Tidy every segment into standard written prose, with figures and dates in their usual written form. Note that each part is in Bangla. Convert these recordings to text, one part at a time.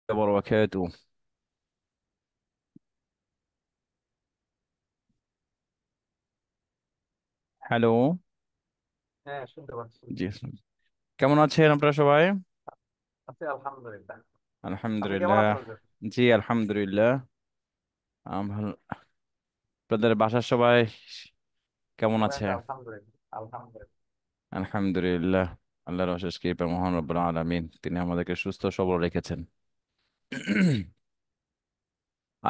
وبركاته. হ্যালো। হ্যাঁ, শুনতে পাচ্ছি। জি, কেমন আছেন আপনারা সবাই? আছি আলহামদুলিল্লাহ। আপনি কেমন আলহামদুলিল্লাহ। আছেন হুজুর? জি, আলহামদুলিল্লাহ। ভালো। আপনাদের বাসার সবাই কেমন সবাই আছে? আছে আলহামদুলিল্লাহ আলহামদুলিল্লাহ। আলহামদুলিল্লাহ। আল্লাহর অশেষ কৃপা, মহান রব্বুল আলামিন তিনি আমাদেরকে সুস্থ সবল রেখেছেন।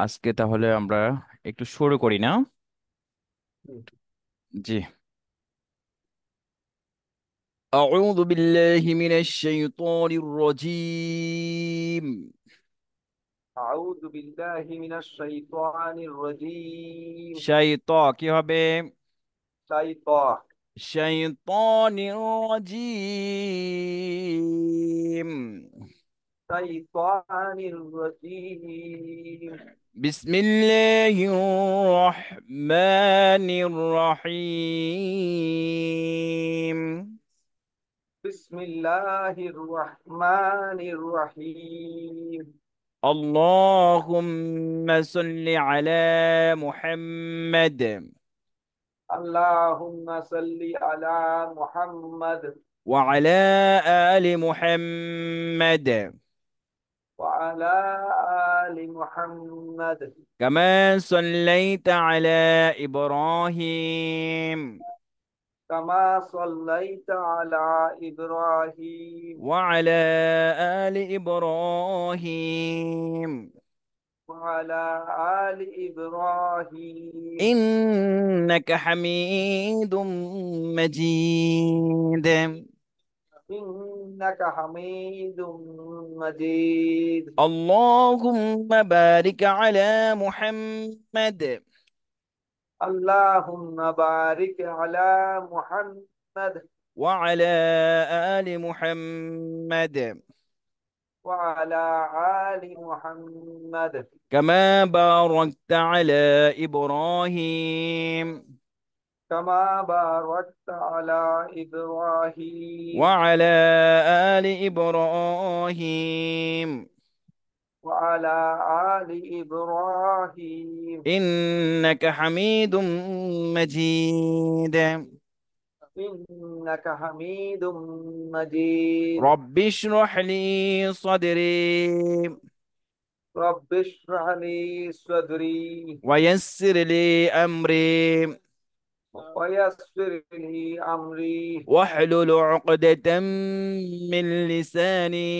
আজকে তাহলে আমরা একটু শুরু করি না? জি। জি। أعوذ بالله من الشيطان الرجيم. আউযু বিল্লাহি মিনাশ শাইতানির রাজীম। শাইতা কি হবে? শাইতা الشيطان الرجيم. শাইতানির রাজীম। بسم الله الرحمن الرحيم. বিসমিল্লাহির রহমানির রহিম। اللهم صل على محمد আল্লাহুম্মা সাল্লি আলা মুহাম্মাদ وعلى آل محمد ওয়া আলা আলি মুহাম্মাদ كما صليت على إبراهيم كما صليت على إبراهيم وعلى آل إبراهيم وعلى آل إبراهيم إنك حميد مجيد. إنك حميد مجيد. اللهم بارك على محمد اللهم بارك على محمد وعلى آل محمد وعلى آل محمد كما باركت على إبراهيم كما باركت على إبراهيم وعلى آل إبراهيم وعلى آل إبراهيم إنك حميد مجيد. إنك حميد مجيد. رب اشرح لي صدري رب اشرح لي صدري ويسر لي أمري ويسر لي أمري واحلل عقدة من لساني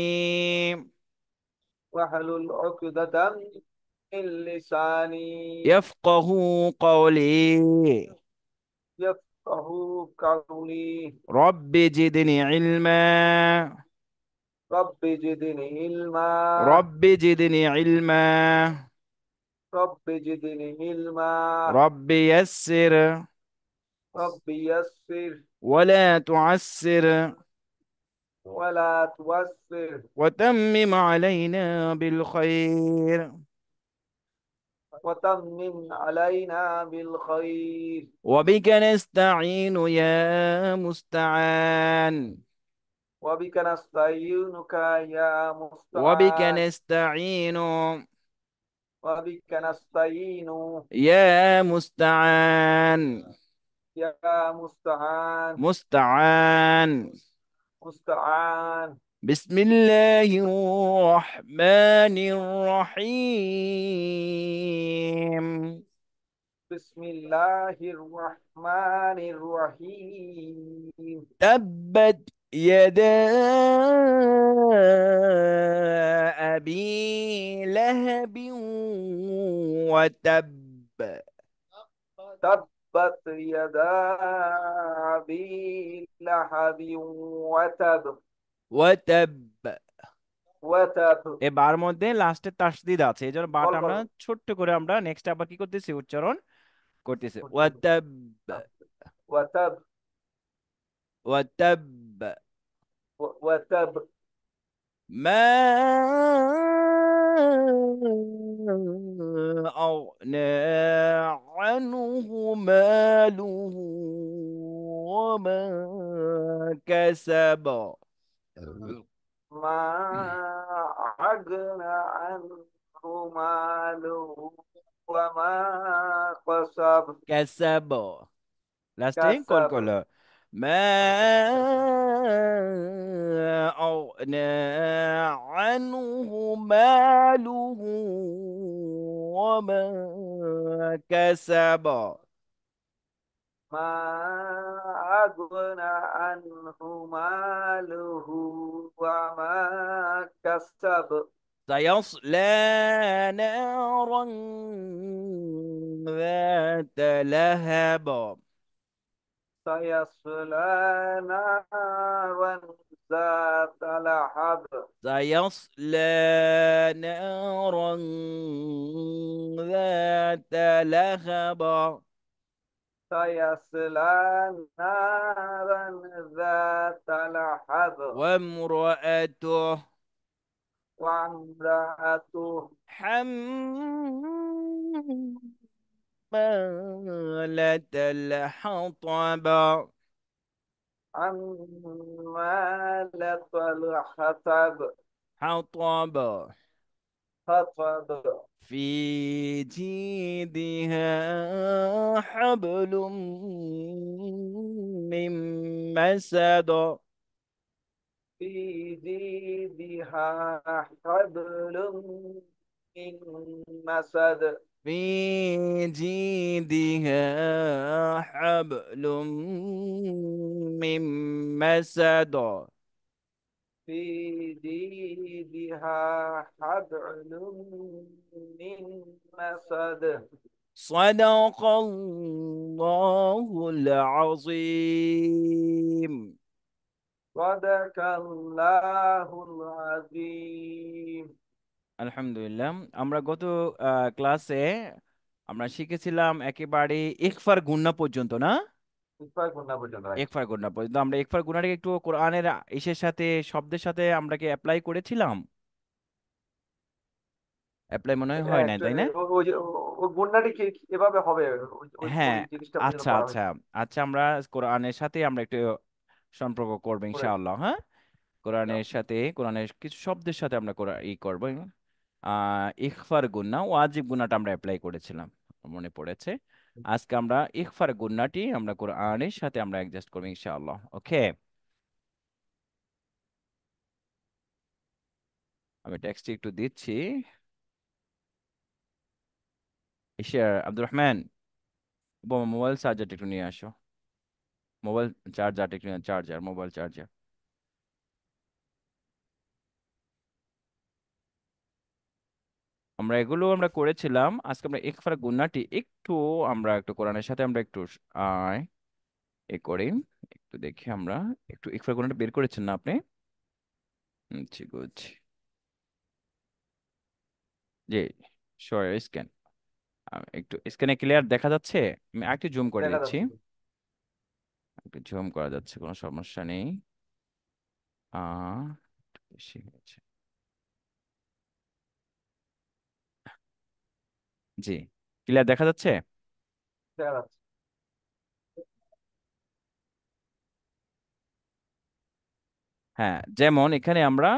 واحلل عقدة من لساني يفقه قولي. يفقه قولي. رب زدني علما. رب زدني علما. رب زدني علما. رب زدني علما. رب يسر رب يسر ولا تعسر ولا توسر وتمم علينا بالخير. وتمم علينا بالخير. وبك نستعين يا مستعان. وبك نستعينك يا وبك مستعان. نستعين وبك نستعين يا مستعان. يا مستعان. مستعان. مستعان. بسم الله الرحمن الرحيم. بسم الله الرحمن الرحيم. تبت يدا أبي لهب وتب. تبت يدا أبي لهب وتب. وتب وتب. এ বার মধ্যে লাস্টে তাসদিদ আছে, এই জন্য বাটা বল আমরা বল। ছোট্ট করে আমরা নেক্সট আবার কি করতেছি, উচ্চারণ করতেছি। ওয়াতাব। وتب. ওয়াতাব। وتب. ما أغنى عنه ماله وما كسب. ما أغنى عنه ماله وما كسب كسب লাস্টে কল كسب করলো ما أغنى عنه ماله وما كسب ما أغنى عنه ماله وما كسب سيصلى نارا ذات لهب سيصلى نارا ذات لهب سيصلى نارا ذات لهب سيصلى نارا ذات لهب وامرأته وامرأته حمالة الحطب عمالة الحطب حطب حطب في جيدها حبل من مسد في جيدها حبل من مسد في جيدها حبل من مسد في جيدها حبل من مسد صدق الله العظيم. صدق الله العظيم আলহামদুলিল্লাহ, আমরা গত ক্লাসে আমরা শিখেছিলাম একেবারে ইকফার গুন্না পর্যন্ত, না? ইকফার গুণা পর্যন্ত রাইট ইকফার গুন্না পর্যন্ত আমরা ইকফার গুন্নাটাকে একটু কোরআনের ইসের সাথে, শব্দের সাথে আমরা কি অ্যাপ্লাই করেছিলাম? অ্যাপ্লাই মনে হয় হয় নাই, তাই না? ওই যে ওই গুণাটি কি এভাবে হবে ওই ওই ওই হ্যাঁ। জিনিসটা বোঝানো আচ্ছা করা আচ্ছা। হয়েছে আচ্ছা, আমরা কোরআনের সাথে আমরা একটু সম্পর্ক করবো করেন ইনশাআল্লাহ, হ্যাঁ। কোরআনের সাথে, কোরআনের কিছু শব্দের সাথে আমরা করবো। ইখফার গুন্না, ওয়াজিব গুন্নাটা আমরা অ্যাপ্লাই করেছিলাম, মনে পড়েছে। আজকে আমরা ইখফার গুন্নাটি আমরা কোরআনের সাথে আমরা অ্যাডজাস্ট করবো ইনশাআল্লাহ। ওকে, আমি টেক্সটটি একটু দিচ্ছি। ইশার আব্দুর রহমান, মোবাইল চার্জারটা একটু নিয়ে আসো। মোবাইল চার্জারটা একটু চার্জার, মোবাইল চার্জার। আমরা এগুলো আমরা করেছিলাম। আজকে আমরা ইকফার গুন্নাটি একটু, আমরা একটু কোরআনের সাথে আমরা একটু আহ এ করি। একটু দেখি, আমরা একটু ইকফার গুন্নাটা বের করেছেন না আপনি? ঠিক আছে, জি। স্ক্যান, একটু স্ক্যানে ক্লিয়ার দেখা যাচ্ছে? আমি একটু জুম করে দেখা দিচ্ছি। যাচ্ছে একটু জুম করা যাচ্ছে, কোনো সমস্যা নেই। আহ একটু বেশি হয়েছে। জি, ক্লিয়ার দেখা যাচ্ছে। দেখা যাচ্ছে হ্যাঁ, যেমন এখানে আমরা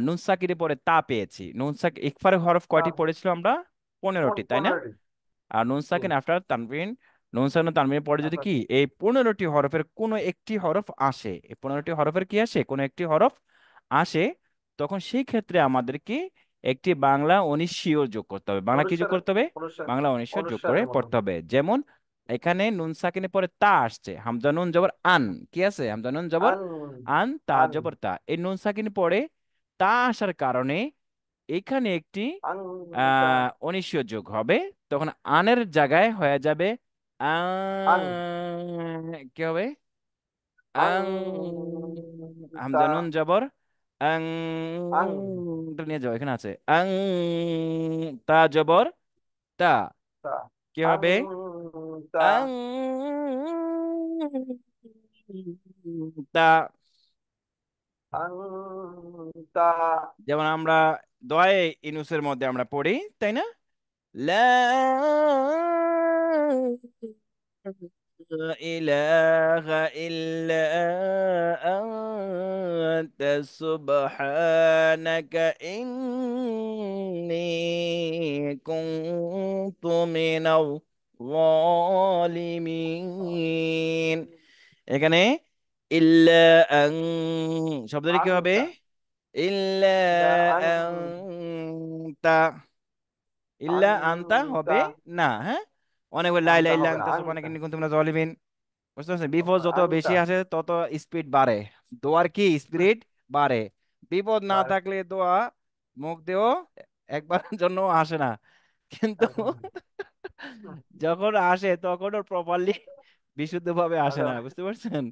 নুন সাকিরের পরে তা পেয়েছি। নুন সাক ইকফার হরফ কয়টি তা পড়েছিল আমরা? 15টি, তাই না? 15টি আর নুন জি সাকিন আফটার তানবিন, নুন সাকিন তানবিনের পরে যদি আপনার কি এই 15টি হরফের কোনো একটি হরফ আসে, এই 15টি হরফের কি আসে, কোনো একটি হরফ আসে, তখন সেই ক্ষেত্রে আমাদের কি একটি বাংলা অনিশ্চয় যোগ করতে হবে। বাংলা কি যোগ অনুষ্ঠানের করতে হবে? অনুষ্ঠান বাংলা অনিশ্চয় যোগ করে অনুষ্ঠানের মতো পড়তে হবে। যেমন এখানে নুন সাকিনের পরে তা আসছে, হামজা নুন জবর আন, কি আছে? হামজা নুন জবর আন আন, তা আন জবর তা। এই নুন সাকিন পরে তা আসার কারণে এখানে একটি আংতা অনিশ্চয় যোগ হবে। তখন আনের জায়গায় হয়ে যাবে আং কি হবে? আং, আংতা হামজা নুন জবর আং, আং টা নিয়ে যাও, এখানে আছে আং, তা জবর তা, তা কি হবে? আংতা আং, তা। আংতা যেমন আমরা দোয়ায়ে ইউনূসের মধ্যে আমরা পড়ি, তাই না? লা إله إلا أنت سبحانك إني كنت من الظالمين। এখানে ইল্লা আন শব্দটি কি হবে? আনতা। ইল্লা ইল্লা আন আনতা, ইল্লা আনতা হবে আনতা। না। হ্যাঁ, অনেক লা ইলাহা আনতা ইল্লা হবে না, আনতা সুবহানাকা আনতা। ইন্নী কুনতু মিনাজ জালিমিন। বুঝতে পারছেন? বিপদ যত আনতা। বেশি আসে তত স্পিড বাড়ে, দোয়ার কি স্পিড বাড়ে। বিপদ না বারে। থাকলে দোয়া মুখ দিয়েও একবারের জন্য আসে না, কিন্তু আচ্ছা। যখন আসে তখন ওর প্রপারলি বিশুদ্ধভাবে আসে আচ্ছা। না। বুঝতে পারছেন?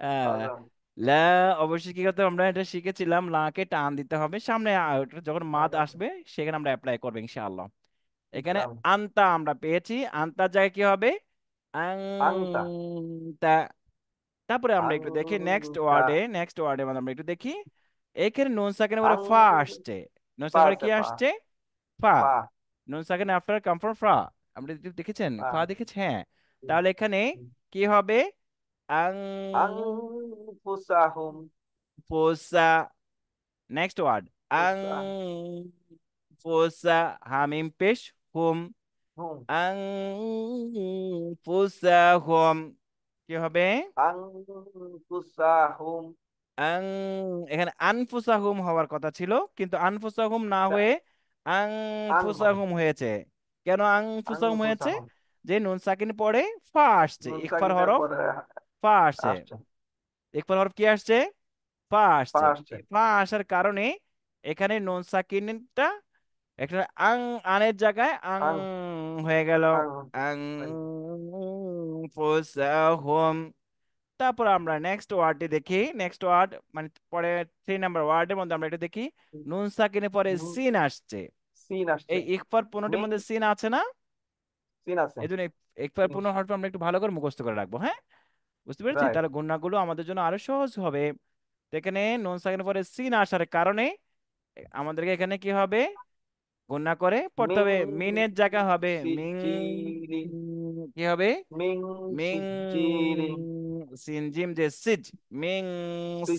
আহ আচ্ছা। লা, অবশ্যই কি করতে হবে, আমরা এটা শিখেছিলাম, লাকে টান দিতে হবে সামনে, ওটা যখন মাদ আসবে সেখানে আমরা অ্যাপ্লাই করবো ইনশাআল্লাহ। এখানে ইসলাম। আন্তা আমরা পেয়েছি, আন্তার জায়গায় কি হবে? আনতা। আংতা। তারপরে আমরা একটু দেখি নেক্সট আনতা। ওয়ার্ডে, নেক্সট ওয়ার্ডে মানে আমরা একটু দেখি এখানে নুন সাকিনের পরে আং। ফা আসছে। নুন পা সাকিনের পরে আছে, কি পা। আসছে? ফা। পা। নুন সাকিন আফটার কাম ফ্রম ফা। আমরা একটু দেখেছেন, পা। ফা দেখেছি, হ্যাঁ। তাহলে এখানে কি হবে? আং আনফুসাহুম। ফোসা। নেক্সট ওয়ার্ড আং ফুসা। ফোসা, হামিম পেশ হুম। হুম। আং ফোসা হুম, কি হবে? আনফুসাহুম। আং, এখানে আনফুসাহুম হওয়ার কথা ছিল, কিন্তু আনফুসাহুম না এটা হয়ে আং হবে। আংফুসাহুম হয়েছে। কেন আংফুসাহুম হয়েছে? আনফুসাহুম। যে নুন সাকিন পরে ফা আসছে, নুন ইকফার সাকিনের হরফ পরে ফা আসছে। আসছে। ইকফার হরফ কি আসছে? ফা পা আসছে। আসছে। ফা আসার কারণে এখানে নুন সাকিনটা একটা আং, আনের জায়গায় আং আং। হয়ে গেল। আং। আং ফুসাহুম। তারপর আমরা নেক্সট ওয়ার্ডটি দেখি, নেক্সট ওয়ার্ড মানে পরে 3 নাম্বার ওয়ার্ডের মধ্যে আমরা এটা দেখি, নুন সাকিনের পরে নুন। সিন আসছে। সিন আসছে। এই ইকফার 15টির মিং। মধ্যে সিন আছে না? সিন আছে। এই জন্য ইকফার 15 হরফ আমরা একটু ভালো করে মুখস্থ করে রাখবো, হ্যাঁ। বুঝতে পেরেছি? রাইট। তাহলে গুণাগুলো আমাদের জন্য আরো সহজ হবে। তো এখানে নুন সাকিনের পরে সিন আসার কারণে আমাদেরকে এখানে কি হবে? গুণা করে পড়তে মিং হবে, মিনের জায়গা হবে মিং। সিজিলি। কি হবে? মিং মিং সিজিলি। সিন জিম যে সিজ, মিং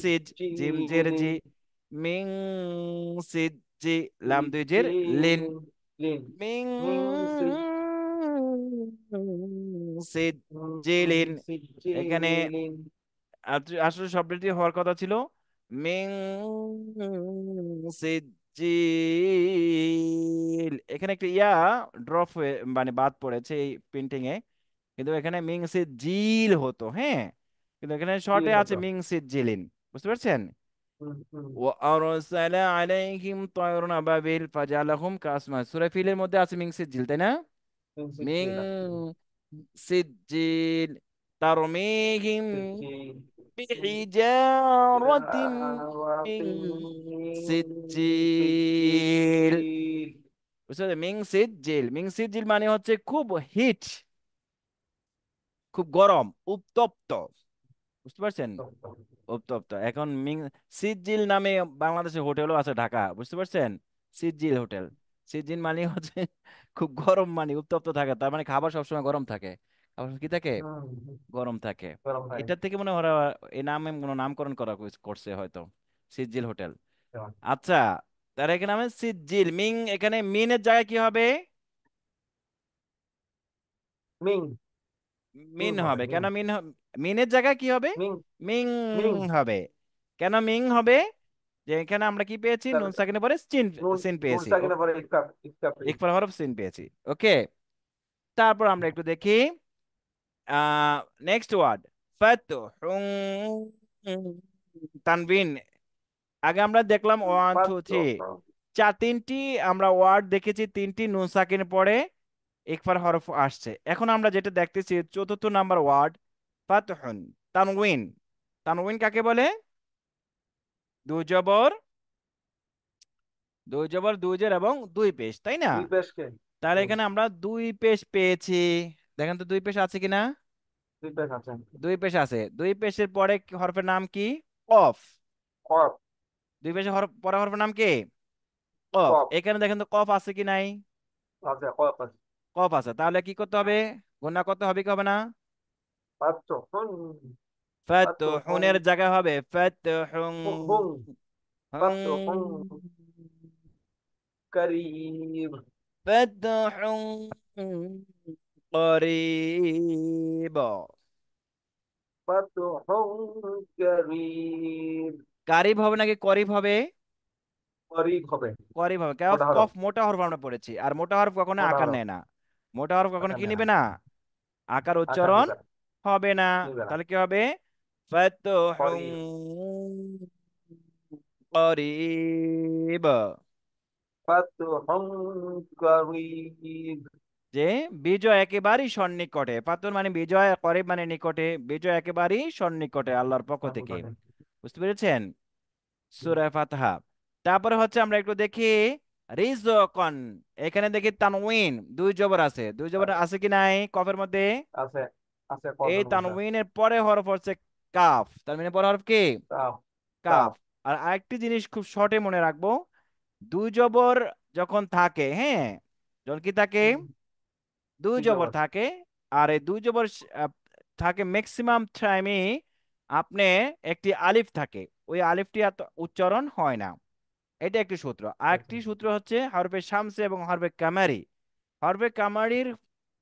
সিজ, জিম জের সিজিলি। জি, মিং সিজ জি, লাম দুই জের লিন, সিজিলি। লিন। মিং মিং সিজ জিলিন। এখানে সিজিলিন। আসলে শব্দটি হওয়ার কথা ছিল মিং সিজিল। এখানে একটা ইয়া ড্রপ হয়ে মানে বাদ পড়েছে এই প্রিন্টিং এ, কিন্তু এখানে মিং সিজিল হতো, হ্যাঁ। কিন্তু এখানে শর্টে জিল আছে হতো। মিং সিজিলিন। বুঝতে পারছেন? হুম, হুম। وأرسل عليهم طيرا أبابيل فجعلهم كأسماء। সূরা ফিলের মধ্যে আছে মিং সিজিল, তাই না? মিং মিং সিজিল আছে। সিজিল তারমিহিম সিজিল। بحجارة من সিজারাতিন মিন سجيل। সিজিল। বুঝতে পারছেন? মিং সিজিল, মিং সিজিল মানে হচ্ছে খুব হিট, খুব গরম, উত্তপ্ত। বুঝতে পারছেন? উত্তপ্ত। এখন মিং সিজিল নামে বাংলাদেশে হোটেলও আছে ঢাকা। বুঝতে পারছেন? সিজিল হোটেল। সিজিল মানে হচ্ছে খুব গরম, মানে উত্তপ্ত থাকে, তার মানে খাবার সবসময় গরম থাকে। খাবার কি থাকে? হুম। গরম থাকে। গরম থাকে। এটার থেকে মনে হয় ওরা এই নামে কোনো নামকরণ করছে হয়তো, সিজিল হোটেল। আচ্ছা, তার এখানে নামে সিজিল, মিং এখানে মিনের জায়গায় কি হবে? মিং। মিং মিন হবে, হবে। মিং। কেন মিন মিনের জায়গায় কি হবে? মিং। Ming Ming. হবে। কেন মিং হবে? যে এখানে আমরা কি পেয়েছি? তার নুন সাকিনের পরে সিন, নুন। সিন নুন পেয়েছি। ও, সাকিনের পরে ইফ ইফ ইকফার হরফ সিন পেয়েছি। ওকে। তারপর আমরা একটু দেখি নেক্সট ওয়ার্ড ফাতহুন, তানবিন। আগে আমরা দেখলাম ওয়ান টু থ্রি, তিনটি আমরা ওয়ার্ড দেখেছি, তিনটি নুন সাকিনের পরে ইকফার হরফ আসছে। এখন আমরা যেটা দেখতেছি 4র্থ নাম্বার ওয়ার্ড ফাতহুন, তানউইন। তানউইন কাকে বলে? দুই জবর, দুই জবর, দুই জের এবং দুই পেশ, তাই না? দুই পেশকে। তাহলে হুম। এখানে আমরা দুই পেশ পেয়েছি। দেখেন তো দুই পেশ আছে কিনা? দুই পেশ আছে। দুই পেশ আছে। দুই পেশের পরে হরফের নাম কি? কফ। কফ। দুই পেশের পরে হরফের নাম কি? কফ। কফ এখানে দেখেন তো কফ আছে কি নাই? আছে, কফ আছে। কফ আছে। তাহলে কি করতে হবে? গুণা করতে হবে কি হবে না? ফাতহুন। ফাতহুনের ফাতহুন। জায়গা হবে ফাতহুন। হুম। ফাতহুন হুম। করিব। ফাতহুন করিব। ফাতহুন করিব। কারিব হবে নাকি করিব হবে? করিব হবে। করিব হবে। কফ মোটা হরফ। কফ মোটা হরফ আমরা পড়েছি, আর মোটা হরফ কখনো মোটা আকার হরফ। নেয় না। মোটা হরফ কখনো আকার কি নেয় না। নিবে না? আকার আকার উচ্চারণ নিবে না। হবে না। নিবে না। তাহলে কি হবে? ফাতহুন করিব। করিব। ফাতহুন করিব। যে বিজয় একেবারেই সন্নিকটে, ফাতুর মানে বিজয়, করিব মানে নিকটে, বিজয় একেবারেই সন্নিকটে আল্লাহর পক্ষ থেকে। বুঝতে পেরেছেন? সূরা ফাতিহা। তারপরে হচ্ছে আমরা একটু দেখি রিজকন। এখানে দেখি তানউইন, দুই জবর আছে, দুই জবর আছে কি নাই কফের মধ্যে? আছে। আছে এই কফের মধ্যে আছে। তানউইনের পরে হরফ হচ্ছে কাফ, তার মানে পরে হরফ কি? কাফ। কাফ। কাফ। আর আরেকটি জিনিস খুব শর্টে মনে রাখবো, দুই জবর যখন থাকে, হ্যাঁ, যখন কি থাকে, দুই কি জবর জবর? থাকে, আর এই দুই জবর থাকে ম্যাক্সিমাম টাইমে আপনি একটি আলিফ থাকে, ওই আলিফটি এত উচ্চারণ হয় না। এটা একটি সূত্র। আরেকটি সূত্র হচ্ছে হরফে শামসে এবং হরফে কামারি। হরফে কামারির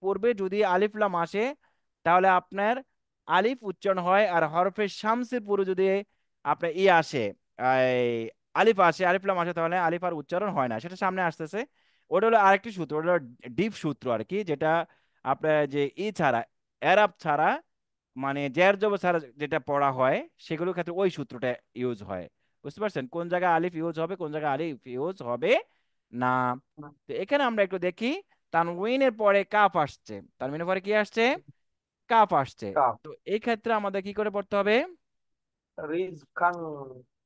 পূর্বে যদি আলিফ লাম আসে, তাহলে আপনার আলিফ উচ্চারণ হয়, আর হরফে শামসের পূর্বে যদি আপনার ই আসে, এই আলিফ আসে, আলিফ লাম আসে, তাহলে আলিফ আর উচ্চারণ হয় না। সেটা সামনে আসতেছে। ওটা হলো আরেকটি সূত্র, ওটা হলো ডিপ সূত্র আর কি, যেটা আপনার যে ই ছাড়া, এরাব ছাড়া, মানে জের জবর ছাড়া যেটা পড়া হয়, সেগুলোর ক্ষেত্রে ওই সূত্রটা ইউজ হয়। বুঝতে পারছেন কোন জায়গায় আলিফ ইউজ হবে, কোন জায়গায় আলিফ ইউজ হবে না? তো এখানে আমরা একটু দেখি, তানউইনের পরে কাফ আসছে, তানউইনের পরে কি আসছে? কাফ আসছে। কাফ। তো এই ক্ষেত্রে আমাদের কি করে পড়তে হবে? রিজকান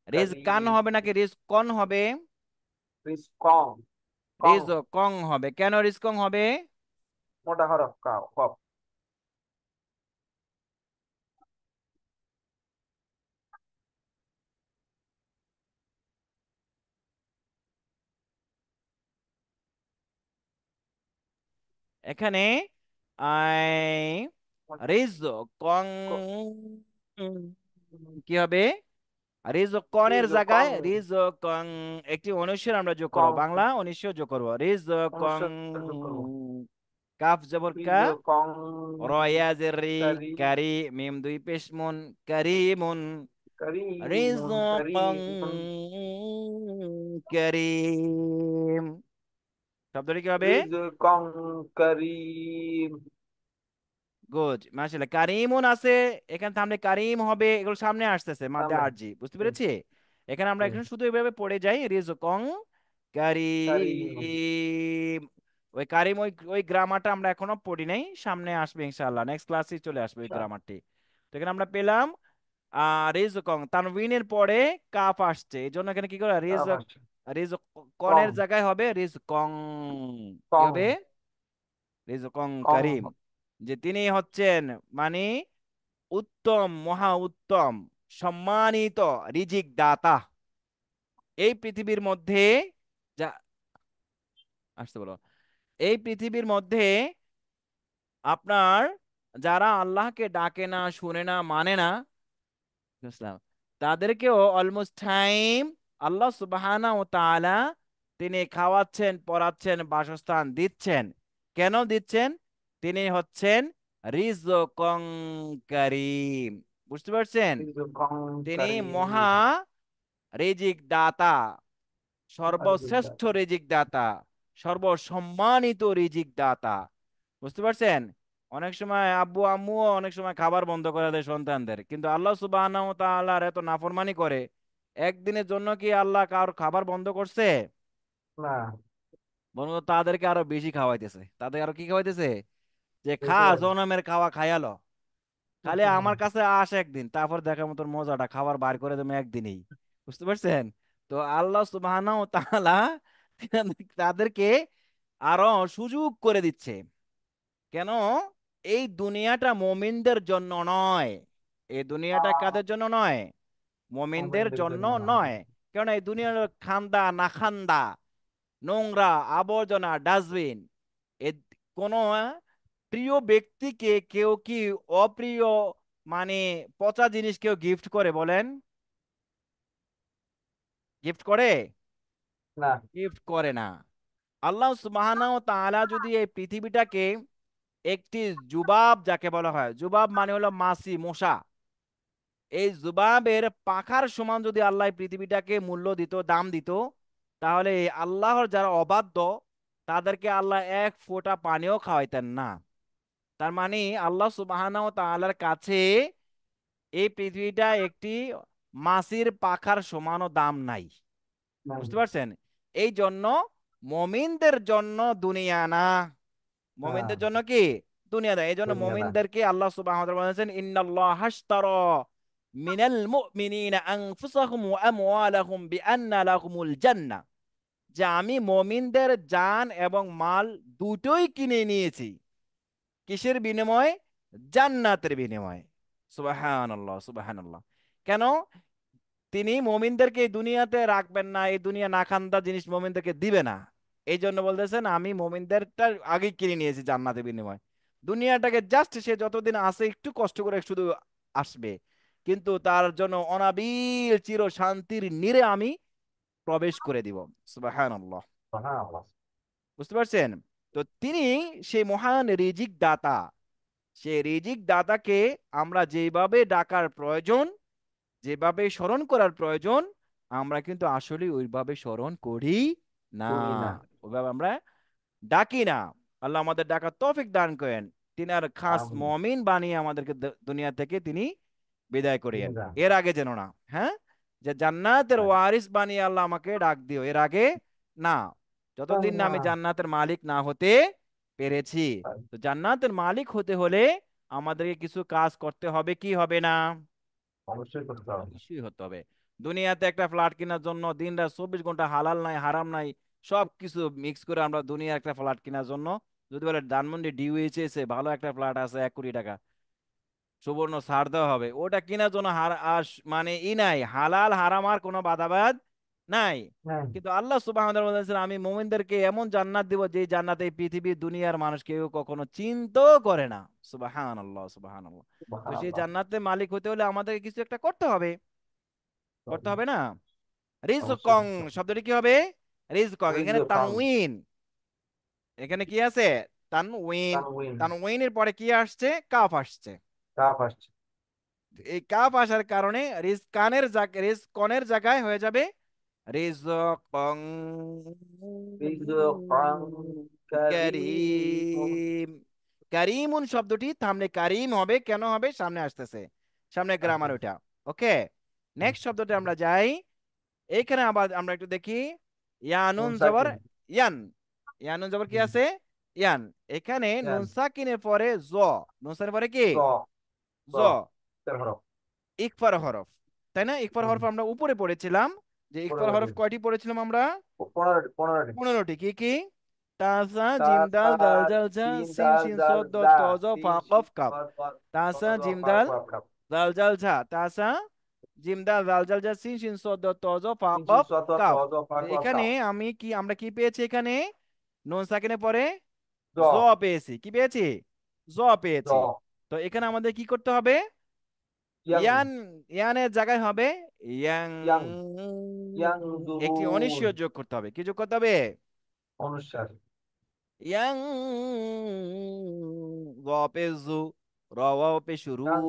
রিজ কান করিব। হবে নাকি রিজ কন হবে? রিজকং। কং। রিজ কং হবে। কেন রিজ কং হবে? মোটা হরফ কাফ কফ। এখানে আই রিজ কং কি হবে? রিজকনের জায়গায় রিজকং। রিজকং। একটি অনুস্বার আমরা যোগ করবো, কং। বাংলা অনুস্বার যোগ করবো, রিজকং। অনুসার যোগ করবো। কাফ জবর কা, রিজকং রয়াজের রি, করি। কারি, মিম দুই পেশ মুন, কারিমুন। করিমুন রিজকং করিমুন। করিম। শব্দটি কি হবে? রিজকং করিম। গুড, মাশাআল্লাহ। কারিমুন আছে, এখানে থামলে কারিম হবে, এগুলো সামনে আসতেছে মাদ্দে সামনে। আরজি। বুঝতে হুম, পেরেছি? এখানে আমরা হুম। এখানে শুধু এভাবে পড়ে যাই, রিজকং করিম। কারিম। ওই কারিম, ওই ওই গ্রামারটা আমরা এখনো পড়ি নাই, সামনে আসবে ইনশাআল্লাহ, নেক্সট ক্লাসে চলে আসবে ওই গ্রামারটি। তো এখানে আমরা পেলাম রিজকং, তানউইনের পরে কাফ আসছে, এই জন্য এখানে কি করে রিজ কং। কনের জায়গায় হবে রিজকং। কি কং। হবে? রিজকং কং। করিম। যে তিনি হচ্ছেন, মানে উত্তম, মহা উত্তম, সম্মানিত রিজিক দাতা। এই পৃথিবীর মধ্যে যা আসতে বলো, এই পৃথিবীর মধ্যে আপনার যারা আল্লাহকে ডাকে না, শুনে না, মানে না, বুঝলাম, তাদেরকেও অলমোস্ট টাইম আল্লাহ সুবহানাহু ওয়া তাআলা তিনি খাওয়াচ্ছেন, পরাচ্ছেন, বাসস্থান দিচ্ছেন। কেন দিচ্ছেন? তিনি হচ্ছেন রিজকং কারীম। বুঝতে পারছেন? রিজকং তিনি মহা করিম। রিজিক দাতা, মহারিজিকদাতা। সর্বশ্রেষ্ঠ রিজিক দাতা, সর্বসম্মানিত রিজিক দাতা। বুঝতে পারছেন? অনেক সময় আব্বু আম্মুও অনেক সময় খাবার বন্ধ করে দেয় সন্তানদের, কিন্তু আল্লাহ সুবহানাহু ওয়া তাআলার এত নাফরমানি করে, একদিনের জন্য কি আল্লাহ কার খাবার বন্ধ করছে? না। বরং তাদেরকে আরো বেশি খাওয়াইতেছে। তাদের আরো কি খাওয়াইতেছে? যে খা, বেশি ভাই। জনমের খাওয়া খাইয়ালো। খালি আমার কাছে আস একদিন, তারপর দেখার মতো মজাটা, খাবার বার করে দেবো একদিনেই। বুঝতে পারছেন? তো আল্লাহ সুবহানাহু ওয়া তাআলা তাদেরকে আরো সুযোগ করে দিচ্ছে। কেন? এই দুনিয়াটা মমিনদের জন্য নয়। এই দুনিয়াটা কাদের জন্য নয়? মমিনদের মোমেনদের জন্য জন্য নয়। নয়। কেন? এই দুনিয়ার খান্দা না খান্দা, নোংরা, আবর্জনা, ডাস্টবিন, এ কোনো প্রিয় ব্যক্তিকে কেউ কি অপ্রিয় মানে পচা জিনিস কেউ গিফট করে বলেন? গিফট করে? না। গিফট করে না। আল্লাহ সুবহানাহু ওয়া তাআলা যদি এই পৃথিবীটাকে একটি জুবাব, যাকে বলা হয় জুবাব মানে হলো মাছি মশা, এই জুবাবের পাখার সমান যদি আল্লাহ এই পৃথিবীটাকে মূল্য দিত, দাম দিত, তাহলে এই আল্লাহর যারা অবাধ্য তাদেরকে আল্লাহ এক ফোঁটা পানিও খাওয়াইতেন না। তার মানে আল্লাহ সুবহানাহু ওয়া তাআলার কাছে এই পৃথিবীটা একটি মাছির পাখার সমানও দাম নাই। না। বুঝতে পারছেন? এই জন্য মমিনদের জন্য দুনিয়া না, হ্যাঁ, মমিনদের জন্য কি দুনিয়া দেয়। এই জন্য দুনিয়া না। মমিনদেরকে আল্লাহ সুবহানাহু ওয়া তাআলা বলেছেন, ইন্নাল্লাহ হাশতারা মিনাল মুমিনিনা আনফুসাহুম ওয়া আমওয়ালাহুম বিআন্না লাহুমুল জান্নাহ, যে আমি মমিনদের জান এবং মাল দুটোই কিনে নিয়েছি। কিসের বিনিময়ে? জান্নাতের বিনিময়ে। সুবহানাল্লাহ, সুবহানাল্লাহ। কেন? তিনি মমিনদেরকে এই দুনিয়াতে রাখবেন না, এই দুনিয়া নাখান্দা জিনিস মমিনদেরকে দিবে না। এই জন্য বলতেছেন আমি মমিনদেরটা আগে কিনে নিয়েছি জান্নাতের বিনিময়। দুনিয়াটাকে জাস্ট সে যতদিন আছে একটু কষ্ট করে শুধু আসবে, কিন্তু তার জন্য অনাবিল চির শান্তির নীড়ে আমি প্রবেশ করে দিব। সুবহানাল্লাহ। হ্যাঁ, আল্লাহ। বুঝতে পারছেন? তো তিনি সেই মহান রিজিক দাতা। সেই রিজিক দাতাকে আমরা যেভাবে ডাকার প্রয়োজন, যেভাবে স্মরণ করার প্রয়োজন, আমরা কিন্তু আসলে ওইভাবে স্মরণ করি না, করি না। ওইভাবে আমরা ডাকি না। আল্লাহ আমাদের ডাকার তৌফিক দান করেন। তিনি আর খাস আমিন। মমিন বানিয়ে আমাদেরকে দুনিয়া থেকে তিনি বিদায় করিয়েন। জিন্দা। এর আগে যেন না, হ্যাঁ, যে জান্নাতের হ্যাঁ। ওয়ারিস বানিয়ে আল্লাহ আমাকে ডাক দিও, এর আগে না, না, যতদিন না না। আমি জান্নাতের মালিক না হতে পেরেছি। তো জান্নাতের মালিক হতে হলে আমাদেরকে কিছু কাজ করতে হবে, কি হবে না? অবশ্যই করতে হবে। অবশ্যই হতে হবে। দুনিয়াতে একটা ফ্ল্যাট কেনার জন্য দিনরাত 24 ঘন্টা হালাল নাই হারাম নাই সব কিছু মিক্স করে আমরা দুনিয়ার একটা ফ্ল্যাট কেনার জন্য, যদি বলে ধানমন্ডি ডিউএইচএস এ ভালো একটা ফ্ল্যাট আছে 1 কোটি টাকা সুবর্ণ ছাড় দেওয়া হবে, ওটা কেনার জন্য মানে নাই, হালাল হারাম আর কোনো বাধাবাদ নাই। হ্যাঁ। কিন্তু আল্লাহ সুবহানাহু ওয়া তাআলা বলেছেন আমি মুমিনদেরকে এমন জান্নাত দিব যে জান্নাতে এই পৃথিবীর দুনিয়ার মানুষ কেউ কখনো চিন্তাও করে না। সুবহানাল্লাহ, সুবহানাল্লাহ। তো সেই সুবহানাল্লাহ। জান্নাতের মালিক হতে হলে আমাদেরকে কিছু একটা করতে হবে, করতে হবে না? অবশ্যই রিজকং করতে হবে। শব্দটি কি হবে? রিজকং, এখানে রিজকান। তানউইন, এখানে কি আছে? তানউইন। তানউইন। তানউইনের পরে কি আসছে? কাফ আসছে। কাফ আসছে। এই কাফ আসার কারণে রিজকানের জায়গায়, রিজকনের জায়গায় হয়ে যাবে রিজকং রিজকান কারীম। কারীম। কারিমুন শব্দটি থামলে কারিম হবে, কেন হবে সামনে আসতেছে, সামনে আচ্ছা। গ্রামার ওইটা। ওকে, নেক্সট শব্দটা আমরা যাই। এইখানে আবার আমরা একটু দেখি, ইয়ানুন নুন জবর সাকিন। ইয়ান, ইয়ানুন জবর কি হুম। আছে? ইয়ান। এখানে নুন ইয়ান। সাকিনের পরে জ, নুন সাকিনের পরে কি? জ। জ। জ, তের হরফ। ইকফার হরফ, তাই না? ইকফার হুম। হরফ আমরা উপরে পড়েছিলাম, যে ইকফার 15টি। হরফ কয়টি পড়েছিলাম আমরা? 15টি। 15টি। 15টি। কি কি? তাসা তা জিম তা দাল দাল জাল জা সিন সিন দাল শিন জাল সদ দ দা ত জ ফা সিন শিন কফ কাফ। দল দল তাসা দল জিম ফা দাল কফ কাফ। দাল জাল ঝা, তাসা জিম দাল দাল জাল জা সিন শিন সদ দ ত জ ফা সিন শিন কফ সদ দল ত কাফ। জ ফা তো কফ এখানে কাফ। আমরা কি পেয়েছি? এখানে নুন সাকিনের পরে জ। জ পেয়েছি। কি পেয়েছি? জ জ। পেয়েছি। তো এখানে আমাদের কি করতে হবে? ইয়াং। ইয়ান, ইয়ানের জায়গায় হবে ইয়াং, ইয়াং। ইয়াং একটি জুরুন। অনিশ্চয় যোগ করতে হবে। কি যোগ করতে হবে? অনুসার। ইয়াং, র পে জু, র ওয়াও পে শুরু, ইয়াং।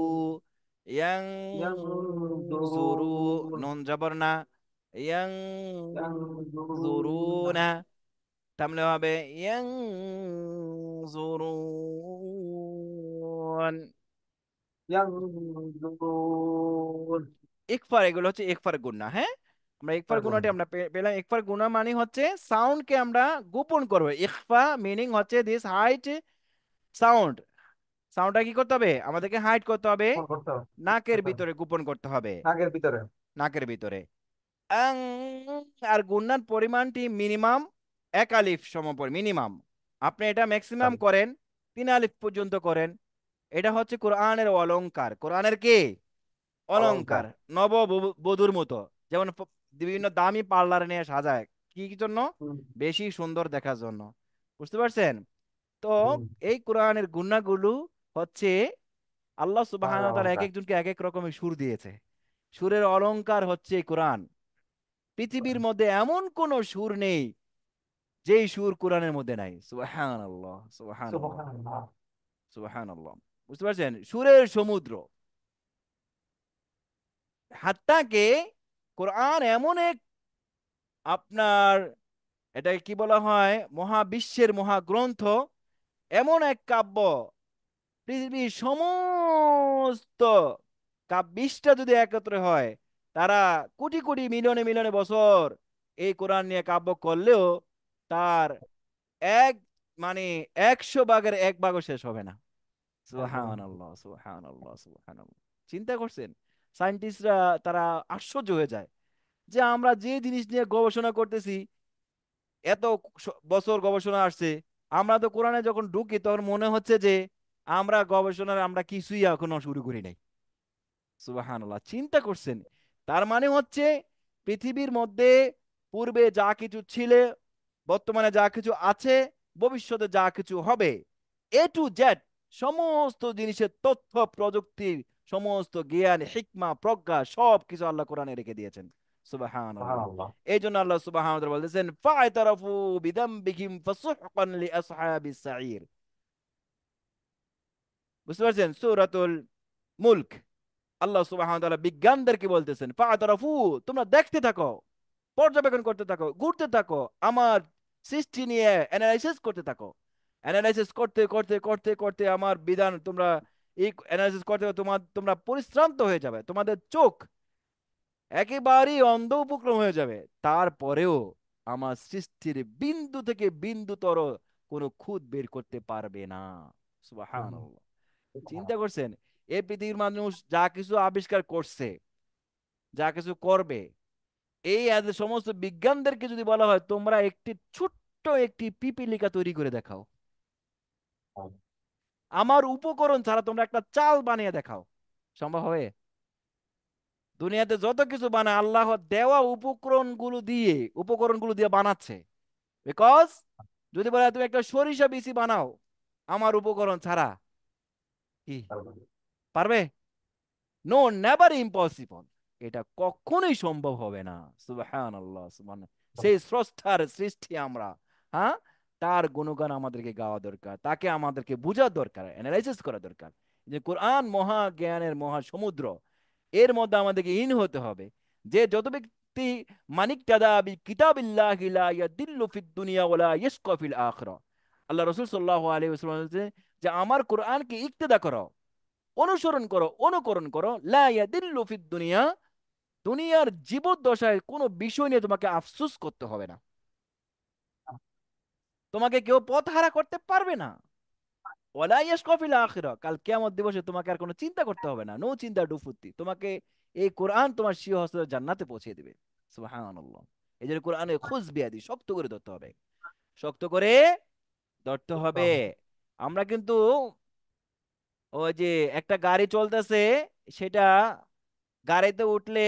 ইয়াং ইয়াং জুরু, জুরুন। নুন জবর না, ইয়াং ইয়াং জুরু জুরুন। না, থামলে হবে ইয়াং জুরুন। ইয়াং জুরুন। ইকফার, এগুলো হচ্ছে ইকফার গুণা। হ্যাঁ, আমরা ইকফার পারগুন। গুণাটি আমরা পেলাম। ইকফার গুণা মানে হচ্ছে সাউন্ডকে আমরা গোপন করবো। ইকফা মিনিং হচ্ছে দিস হাইট সাউন্ড, সাউন্ডটা কি করতে হবে? আমাদেরকে হাইড করতে হবে, ফোন করতে হবে। নাকের করতে হবে। ভিতরে গোপন করতে হবে, নাকের ভিতরে। নাকের ভিতরে। আং, আর গুণার পরিমাণটি মিনিমাম 1 আলিফ মিনিমাম। আপনি এটা ম্যাক্সিমাম তাহলে। করেন 3 আলিফ পর্যন্ত করেন। এটা হচ্ছে কোরআনের অলংকার, কোরআনের কি অলংকার, অলংকার। নব বধুর মতো। যেমন বিভিন্ন দামি পার্লারে নিয়ে সাজায় কি কি জন্য? হুম। বেশি সুন্দর দেখার জন্য। বুঝতে পারছেন? তো এই কোরআনের গুণাগুলো হচ্ছে আল্লাহ সুবহানাহু ওয়া তাআলা এক অলঙ্কার। একজনকে এক এক রকমের সুর দিয়েছে। সুরের অলংকার হচ্ছে এই কোরআন। পৃথিবীর মধ্যে এমন কোন সুর নেই যেই সুর কোরআনের মধ্যে নাই। সুবহানাল্লাহ, সুবহানাল্লাহ, সুবহানাল্লাহ। সুবহানাল্লাহ। বুঝতে পারছেন? সুরের সমুদ্র। হাত্তাকে কোরআন এমন এক আপনার, এটাকে কি বলা হয়, মহাবিশ্বের মহাগ্রন্থ, এমন এক কাব্য, পৃথিবীর সমস্ত কাব্যিষ্টা যদি একত্র হয়, তারা কোটি কোটি মিলিয়নে মিলিয়নে বছর এই কোরআন নিয়ে কাব্য করলেও তার এক মানে 100 ভাগের 1 ভাগও শেষ হবে না। একদম। সুবহানাল্লাহ, সুবহানাল্লাহ, সুবহানাল্লাহ। চিন্তা করছেন? সায়েন্টিস্টরা তারা আশ্চর্য হয়ে যায় যে আমরা যে জিনিস নিয়ে গবেষণা করতেছি, এত বছর গবেষণা আসছে, আমরা তো কোরআনে যখন ঢুকি তখন মনে হচ্ছে যে আমরা কিছুই এখনো শুরু করি নাই। সুবহানাল্লাহ, চিন্তা করছেন? তার মানে হচ্ছে পৃথিবীর মধ্যে পূর্বে যা কিছু ছিল, বর্তমানে যা কিছু আছে, ভবিষ্যতে যা কিছু হবে, A to Z সমস্ত জিনিসের তথ্য প্রযুক্তি, সমস্ত জ্ঞান হিকমা প্রজ্ঞা সব কিছু আল্লাহ কোরআনে রেখে দিয়েছেন। সুবহানাল্লাহ। সুবহানাল্লাহ। এই জন্য আল্লাহ সুবহানাহু ওয়া তাআলা বলতেছেন ফা'তারাফু বিযামবিহিম ফাসুহকান লিআসহাবিস সাঈর। বুঝতে পারছেন? সূরাতুল মুলক। আল্লাহ সুবহানাহু ওয়া তাআলা বিজ্ঞানদেরকে বলতেছেন ফা'তারাফু, তোমরা দেখতে থাকো, পর্যবেক্ষণ করতে থাকো, ঘুরতে থাকো, আমার সৃষ্টি নিয়ে অ্যানালাইসিস করতে থাকো। অ্যানালাইসিস করতে করতে করতে করতে আমার বিধান তোমরা এই অ্যানালাইসিস করতে করতে তোমরা পরিশ্রান্ত হয়ে যাবে, তোমাদের চোখ একেবারেই অন্ধ উপক্রম হয়ে যাবে। তারপরেও আমার সৃষ্টির বিন্দু থেকে বিন্দুতর কোনো খুঁত বের করতে পারবে না। সুবহানাল্লাহ। চিন্তা করছেন? এই পৃথিবীর মানুষ যা কিছু আবিষ্কার করছে, যা কিছু করবে, এই সমস্ত বিজ্ঞানদেরকে যদি বলা হয় তোমরা একটি ছোট্ট একটি পিপিলিকা তৈরি করে দেখাও, আমার উপকরণ ছাড়া তোমরা একটা চাল বানিয়ে দেখাও, সম্ভব হবে? দুনিয়াতে যত কিছু বানায় আল্লাহ দেওয়া উপকরণগুলো দিয়ে বানাচ্ছে। বিকজ যদি বলে তুমি একটা সরিষা বিচি বানাও আমার উপকরণ ছাড়া, কি পারবে? No, never impossible. এটা কখনোই সম্ভব হবে না। সুবহানাল্লাহ, সুবহানাল্লাহ। সেই স্রষ্টার সৃষ্টি আমরা, হ্যাঁ, তার গুণগান আমাদেরকে গাওয়া দরকার, তাকে আমাদেরকে বোঝা দরকার, অ্যানালাইসিস করা দরকার। যে কোরআন মহা জ্ঞানের মহা সমুদ্র, এর মধ্যে আমাদেরকে ইন হতে হবে। যে যত ব্যক্তি মানিক তাদা বি কিতাবিল্লাহি লা ইয়াদিল্লু ফিদ দুনিয়া ওয়ালা ইয়াশকা ফিল আখিরা। আল্লাহ রাসূল সাল্লাল্লাহু আলাইহি ওয়াসাল্লাম বলেছে যে আমার কোরআনকে ইক্তেদা করো, অনুসরণ করো, অনুকরণ করো, লা ইয়াদিল্লু ফিদ দুনিয়া, দুনিয়ার জীবদ্দশায় কোনো বিষয় নিয়ে তোমাকে আফসোস করতে হবে না, তোমাকে কেউ পথহারা করতে পারবে না। ওয়ালা ইয়াশকা ফিল আখিরা, কাল কিয়ামত দিবসে তোমাকে আর কোনো চিন্তা করতে হবে না, নো চিন্তা ডুফুতি, তোমাকে এই কোরআন তোমার স্বীয় হস্তে জান্নাতে পৌঁছে দিবে। সুবহানাল্লাহ। এই জন্য কোরআনে খুজ বিয়াদি, শক্ত করে ধরতে হবে, শক্ত করে ধরতে হবে। আমরা কিন্তু ওই যে একটা গাড়ি চলতেছে, সেটা গাড়িতে উঠলে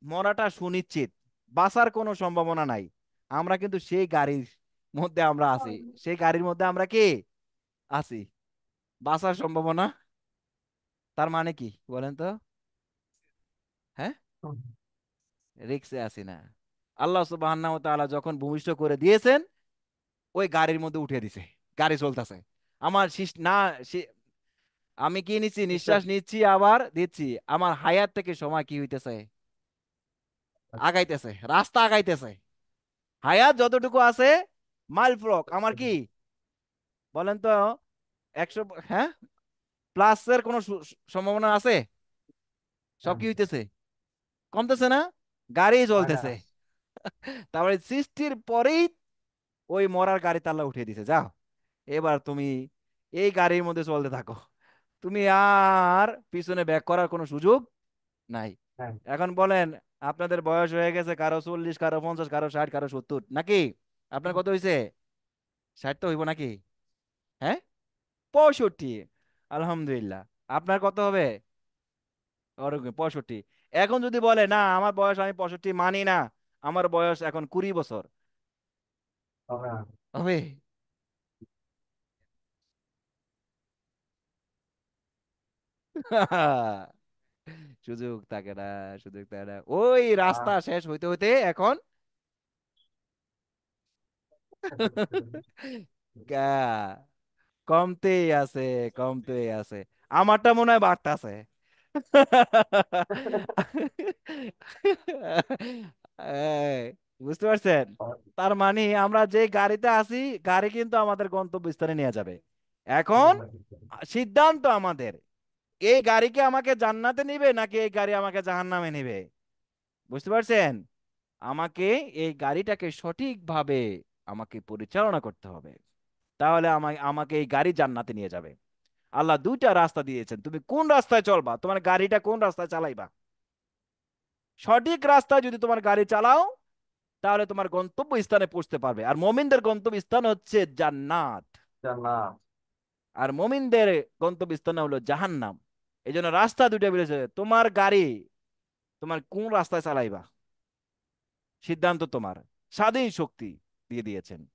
মরাটা সুনিশ্চিত, বাঁচার কোনো সম্ভাবনা নাই। আমরা কিন্তু সেই গাড়ির মধ্যে আমরা আছি, সেই গাড়ির মধ্যে আমরা কি আছি, বাঁচার সম্ভাবনা। তার মানে কি বলেন তো? হ্যাঁ, রিক্সে আছি না। আল্লাহ সুবহানাহু ওয়া তাআলা যখন ভূমিষ্ঠ করে দিয়েছেন, ওই গাড়ির মধ্যে উঠে দিছে, গাড়ি চলতেছে। আমার শিস না শি- আমি কি নিচ্ছি, নিঃশ্বাস নিচ্ছি আবার দিচ্ছি, আমার হায়াত থেকে সময় কি হইতেছে, আগাইতেছে, রাস্তা আগাইতেছে। হায়াত যতটুকু আছে, মাইল ফ্লক আমার কি বলেন তো, 100, হ্যাঁ, প্লাসের কোনো সম্ভাবনা আছে? সব কি হইতেছে, কমতেছে না, গাড়ি চলতেছে। তারপরে সৃষ্টির পরেই ওই মরার গাড়িতে আল্লাহ উঠিয়ে দিছে, যাও এবার তুমি এই গাড়ির মধ্যে চলতে থাকো, তুমি আর পিছনে ব্যাক করার কোনো সুযোগ নাই। এখন বলেন, আপনাদের বয়স হয়ে গেছে, কারো 40, কারো 50, কারো 60, কারো 70, নাকি? আপনার কত হয়েছে? 60 তো হইব নাকি? হ্যাঁ, 65। আলহামদুলিল্লাহ। আপনার কত হবে? ওরকম 65। এখন যদি বলে না আমার বয়স, আমি 65 মানি না, আমার বয়স এখন 20 বছর, হবে? সুযোগ থাকে না, সুযোগ থাকে না। ওই রাস্তা শেষ হইতে হইতে এখন গা- কমতেই আছে, কমতেই আছে। আমারটা মনে হয় বাড়তাছে। এই, বুঝতে পারছেন? তার মানে আমরা যে গাড়িতে আছি, গাড়ি কিন্তু আমাদের গন্তব্যস্থানে নিয়ে যাবে। এখন সিদ্ধান্ত আমাদের, এই গাড়িকে আমাকে জান্নাতে নিবে নাকি এই গাড়ি আমাকে জাহান্নামে নিবে। বুঝতে পারছেন? আমাকে এই গাড়িটাকে সঠিকভাবে আমাকে পরিচালনা করতে হবে, তাহলে আমাকে আমাকে এই গাড়ি জান্নাতে নিয়ে যাবে। আল্লাহ দুইটা রাস্তা দিয়েছেন, তুমি কোন রাস্তায় চলবা, তোমার গাড়িটা কোন রাস্তায় চালাইবা। সঠিক রাস্তায় যদি তোমার গাড়ি চালাও, তাহলে তোমার গন্তব্য স্থানে পৌঁছতে পারবে। আর মমিনদের গন্তব্য স্থান হচ্ছে জান্নাত, জান্নাত। আর মমিনদের গন্তব্য স্থান হলো জাহান্নাম। এই জন্য রাস্তা দুইটা বেরিয়েছে, তোমার গাড়ি তোমার কোন রাস্তায় চালাইবা, সিদ্ধান্ত তোমার। স্বাধীন শক্তি দিয়ে দিয়েছেন।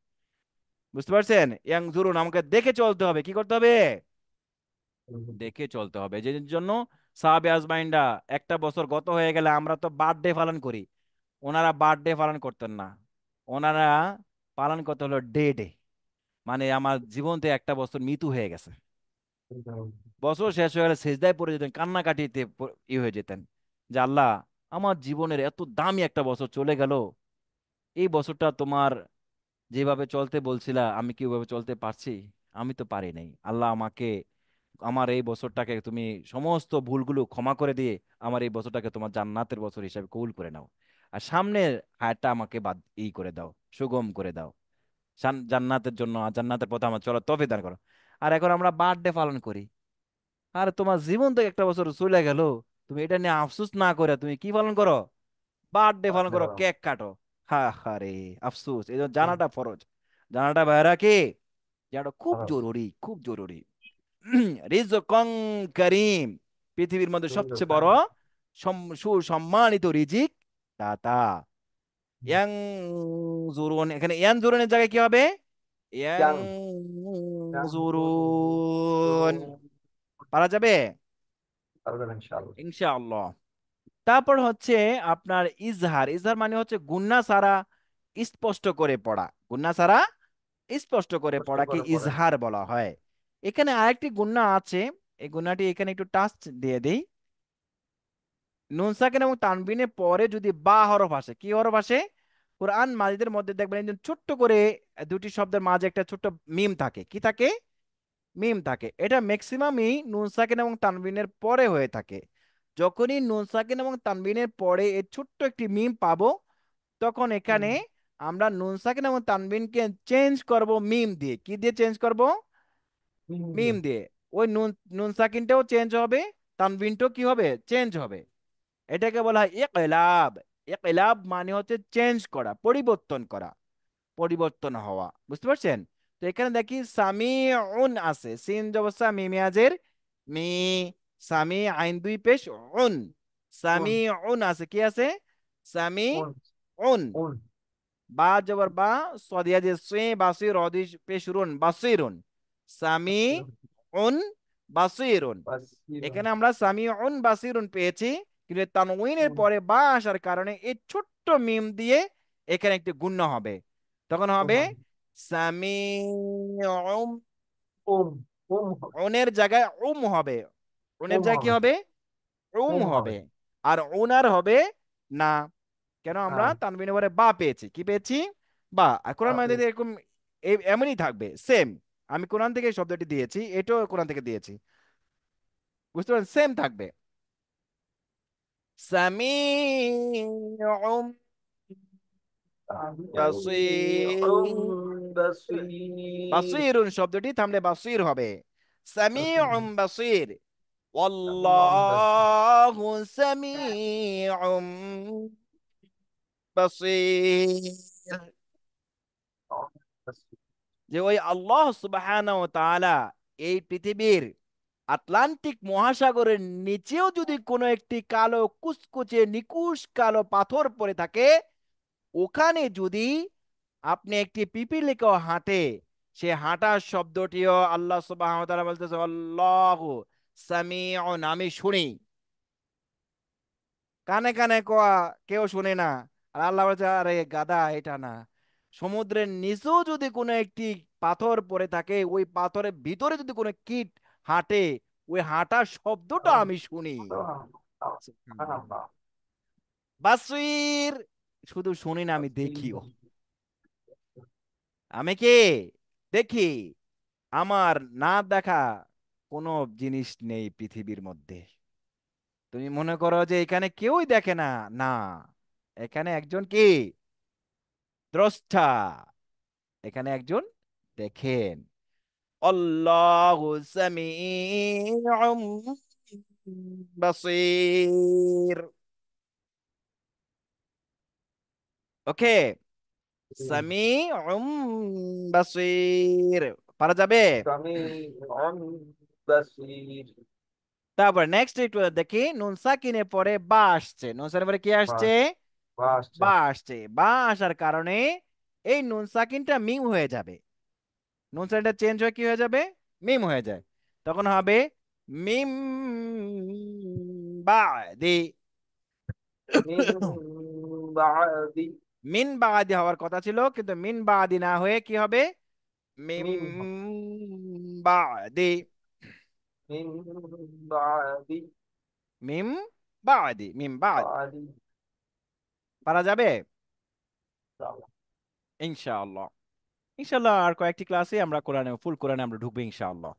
বুঝতে পারছেন? ইয়াং জুরুন, আমাকে দেখে চলতে হবে। কি করতে হবে? দেখে চলতে হবে। যে জন্য সাহাবে আজমাইনরা একটা বছর গত হয়ে গেলে, আমরা তো বার্থডে পালন করি, ওনারা বার্থডে পালন করতেন না। ওনারা পালন করতে হলো ডে ডে, মানে আমার জীবন থেকে একটা বছর মৃত্যু হয়ে গেছে। বছর শেষ হয়ে গেলে সেজদায় পড়ে যেতেন, কান্নাকাটিতে হয়ে যেতেন, যে আল্লাহ, আমার জীবনের এত দামি একটা বছর চলে গেল। এই বছরটা তোমার যেভাবে চলতে বলছিলা, আমি কি ওইভাবে চলতে পারছি? আমি তো পারি নাই। আল্লাহ, আমাকে আমার এই বছরটাকে তুমি সমস্ত ভুলগুলো ক্ষমা করে দিয়ে আমার এই বছরটাকে তোমার জান্নাতের বছর হিসাবে কবুল করে নাও। আর সামনের হায়াতটা আমাকে বাদ করে দাও, সুগম করে দাও। জান্নাতের জন্য, জান্নাতের পথে আমার চলো তৌফিক দান করো। আর এখন আমরা বার্থডে পালন করি। আর তোমার জীবন থেকে একটা বছর চলে গেল, তুমি এটা নিয়ে আফসোস না করে তুমি কি পালন করো? বার্থডে পালন করো, কেক কাটো। হা হা রে, আফসোস। এই জন্য জানাটা ফরজ। জানাটা বাইরা কি, জানাটা খুব জরুরি, খুব জরুরি। রিজকং করিম, পৃথিবীর মধ্যে সবচেয়ে বড় সুসম্মানিত রিজিক দাতা। ইয়াং জুরুন, এখানে ইয়াং জুরুনের জায়গায় কি হবে? ইয়াং ইয়াং। জুরুন। পারা যাবে পারবেন ইনশাআল্লাহ। ইনশাআল্লাহ। তারপর হচ্ছে আপনার ইজহার। ইজহার মানে হচ্ছে গুন্না সারা স্পষ্ট করে পড়া। গুন্না সারা স্পষ্ট করে কষ্ট পড়াকে করে পড়ে। ইজহার বলা হয়। এখানে আরেকটি গুন্না আছে, এই গুন্নাটি এখানে একটু টাচ দিয়ে দেই। নুন সাকিন এবং তানবিনের পরে যদি বা হরফ আসে, কি হরফ আসে? কোরআন মাজিদের মধ্যে দেখবেন একদম ছোট্ট করে দুটি শব্দের মাঝে একটা ছোট্ট মিম থাকে। কি থাকে? মিম থাকে। এটা ম্যাক্সিমামই নুন সাকিন এবং তানবিনের পরে হয়ে থাকে। যখনই নুন সাকিন এবং তানবিনের পরে এই ছোট্ট একটি মিম পাবো, তখন এখানে আমরা নুন সাকিন এবং তানবিনকে চেঞ্জ করব মিম দিয়ে। কি দিয়ে চেঞ্জ করব? মিম দিয়ে। ওই নুন নুন সাকিনটাও চেঞ্জ হবে, তানবিনটাও কি হবে? চেঞ্জ হবে। এটাকে বলা হয় ইকলাব। ইকলাব মানে হচ্ছে চেঞ্জ করা, পরিবর্তন করা, পরিবর্তন হওয়া। বুঝতে পারছেন? তো এখানে দেখি সামিউন আছে, সিন জবসা মিমিয়াজের মি, সামি আইন দুই পেশ উন, সামিউন আছে। কি আছে? সামি উন। বা জবর বা, সদিয়া যে সে, বাসির অদিশ পেশরুন, বাসিরুন, সামি উন, বাসিরুন। এখানে আমরা সামিউন বাসিরুন পেয়েছি, কিন্তু তানউইনের পরে বা আসার কারণে এই ছোট্ট মিম দিয়ে এখানে একটি গুণ্য হবে। তখন হবে সামিউম। ওম। ওম অনের জায়গায় হবে। অনের ওম জায়গায় কি হবে। হবে? ওম হবে। হবে। আর ওনার হবে না। কেন? আমরা হ্যাঁ। তানবিনের পরে বা পেয়েছি। কি পেয়েছি? বা। আর কোরআন আপনি। মাজিদে এরকম এমনই থাকবে, সেম। আমি কোরআন থেকে এই শব্দটি দিয়েছি, এটাও কোরআন থেকে দিয়েছি। বুঝতে পারেন? সেম থাকবে। সামিউম বাসীর। বাসীর। বাসীরুন শব্দটি থামলে বাসীর হবে। সামিউম বাসীর। আল্লাহ বাসীর। ওয়াল্লাহু সামিউম বাসীর। যে ওই আল্লাহ সুবহানাহু ওয়া তাআলা এই পৃথিবীর আটলান্টিক মহাসাগরের নিচেও যদি কোনো একটি কালো কুচকুচে নিকুশ কালো পাথর পড়ে থাকে, ওখানে যদি আপনি একটি পিপিলিকাও হাঁটে, সে হাঁটার শব্দটিও আল্লাহ সুবহানাহু ওয়া তাআলা বলতেছে আল্লাহু সামিউন আমি শুনি। কানে কানে কোয়া কেউ শুনে না। আর আল্লাহ বলছে আরে গাদা এটা না, সমুদ্রের নিচেও যদি কোনো একটি পাথর পড়ে থাকে, ওই পাথরের ভিতরে যদি কোনো কীট হাঁটে, ওই হাঁটার শব্দটা আমি শুনি। সুবহানাল্লাহ। সুবহানাল্লাহ। বাসির, শুধু শুনি না, আমি দেখিও। আমি কি দেখি? আমার না দেখা কোনো জিনিস নেই পৃথিবীর মধ্যে। তুমি মনে করো যে এখানে কেউই দেখে না, না, এখানে একজন কি দ্রষ্টা, এখানে একজন দেখেন। আল্লাহু সামিউম বাসির। ওকে, সামিউম বাসির, পারা যাবে? সামিউন বাসীর। তারপর নেক্সট একটু দেখি, নুন সাকিনের পরে বা আসছে, নুন সাকিনের পরে কি আসছে? বাস, বাসছে। বা আসছে। বা আসার কারণে এই নুন সাকিনটা মিম হয়ে যাবে। নুন সাকিনটা চেঞ্জ হয়ে কি হয়ে যাবে? মিম হয়ে যায়। তখন হবে মিম বাদি। মিন বাদি। মিন বাদি হওয়ার কথা ছিল, কিন্তু মিন বাদি না হয়ে কি হবে? মিম মিন বাদি। মিন বাদি। মিম বাদি, মিম বাদ। বাদি। পারা যাবে ইনশাআল্লাহ। ইনশাআল্লাহ আর কয়েকটি ক্লাসে আমরা কোরআনে, ফুল কোরআনে আমরা ঢুকবো ইনশাআল্লাহ।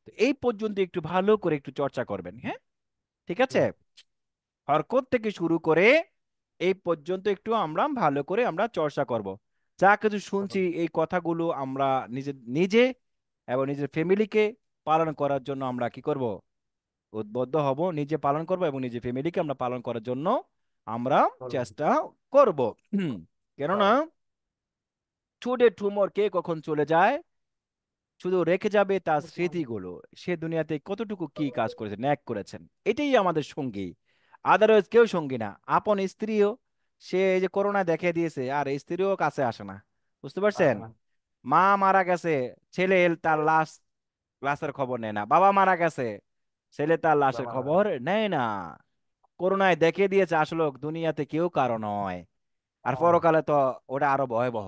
তো এই পর্যন্ত একটু ভালো করে একটু চর্চা করবেন, হ্যাঁ? ঠিক আছে। হুম, হরকত থেকে শুরু করে এই পর্যন্ত একটু আমরা ভালো করে আমরা চর্চা করব। যা কিছু শুনছি এই কথাগুলো আমরা নিজে নিজে এবং নিজের ফ্যামিলিকে পালন করার জন্য আমরা কি করব? উদ্বুদ্ধ হব, নিজে পালন করব এবং নিজের ফ্যামিলিকে আমরা পালন করার জন্য আমরা বলুন। চেষ্টা করব। কেননা টুডে টুমোর কে কখন চলে যায়, শুধু রেখে যাবে তার স্মৃতিগুলো। সে দুনিয়াতে কতটুকু কি কাজ করেছে, ন্যাক করেছেন, এটাই আমাদের সঙ্গী। আদারওয়াইজ কেউ সঙ্গী না। আপন স্ত্রীও, সে এই যে করোনা দেখে দিয়েছে, আর স্ত্রীও কাছে আসে না। বুঝতে পারছেন? আসে না। মা মারা গেছে, ছেলে তার লাশ, লাশের খবর নেয় না। বাবা মারা গেছে, ছেলে তার লাশের খবর নেয় না। করোনায় দেখে দিয়েছে আসলে দুনিয়াতে কেউ কারো নয়। আর পরকালে তো ওটা আরো ভয়াবহ।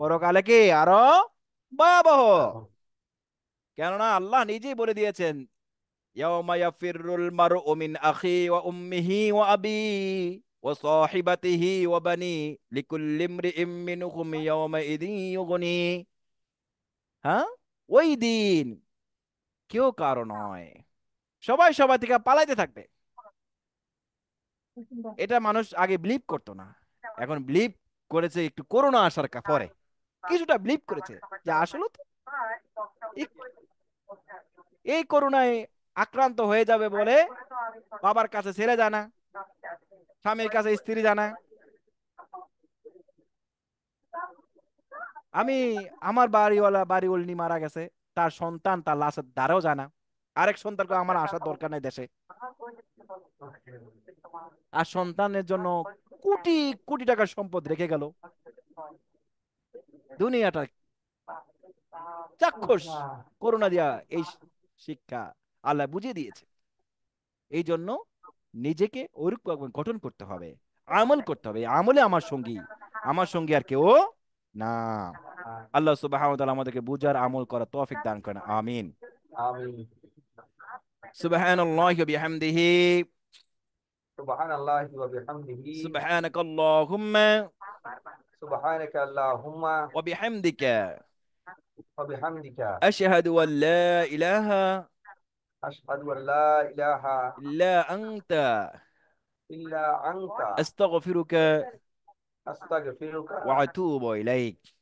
পরকালে কি আরো ভয়াবহ। কেননা আল্লাহ নিজেই বলে দিয়েছেন, ইয়াউমা ইয়াফিরুল মারউ মিন আখি ওয়া উম্মিহি ওয়া আবি ওয়া সাহিবাতিহি ওয়া বানি লিকুল্লি ইমরিইম মিনহুম ইয়াওমা ইদিন ইউগনি। হ্যাঁ, ওই দিন কেউ কারো নয়, সবাই সবার থেকে পালাইতে থাকবে। এটা মানুষ আগে বিলিভ করতো না, এখন বিলিভ করেছে একটু করোনা আসার পরে। কিছুটা বিলিভ করেছে যে আসলে তো এই এই করোনায় আক্রান্ত হয়ে যাবে বলে বাবার কাছে ছেলে জানা, স্বামীর কাছে স্ত্রী জানা। আমি, আমার বাড়িওয়ালা বাড়িওয়ালি মারা গেছে, তার সন্তান তার লাশের দ্বারাও জানা। আরেক সন্তানকে আমার আসার দরকার নেই দেশে। আর সন্তানের জন্য কোটি কোটি টাকার সম্পদ রেখে গেল। দুনিয়াটা চাক্ষুষ করোনা দিয়া এই শিক্ষা আল্লাহ বুঝিয়ে দিয়েছে। এই জন্য নিজেকে ওইরকম গঠন করতে হবে, আমল করতে হবে। আমলে আমার সঙ্গী, আমার সঙ্গী আর কেউ না। আল্লাহ সুবহানাহু ওয়া তাআলা আমাদেরকে বুঝার আমল করার তৌফিক দান করেন, আমিন। আমিন। সুবহানাল্লাহি ওয়া বিহামদিহি, সুবহানাল্লাহি ওয়া বিহামদিহি। সুবহানাকাল্লাহুম্মা সুবহানাকা আল্লাহুম্মা ওয়া বিহামদিকা ওয়া বিহামদিকা আশহাদু আল লা ইলাহা আশহাদু আল লা ইলাহা ইল্লা আনতা ইল্লা আনতা আস্তাগফিরুকা আস্তাগফিরুকা ওয়া আতুবু ইলাইক।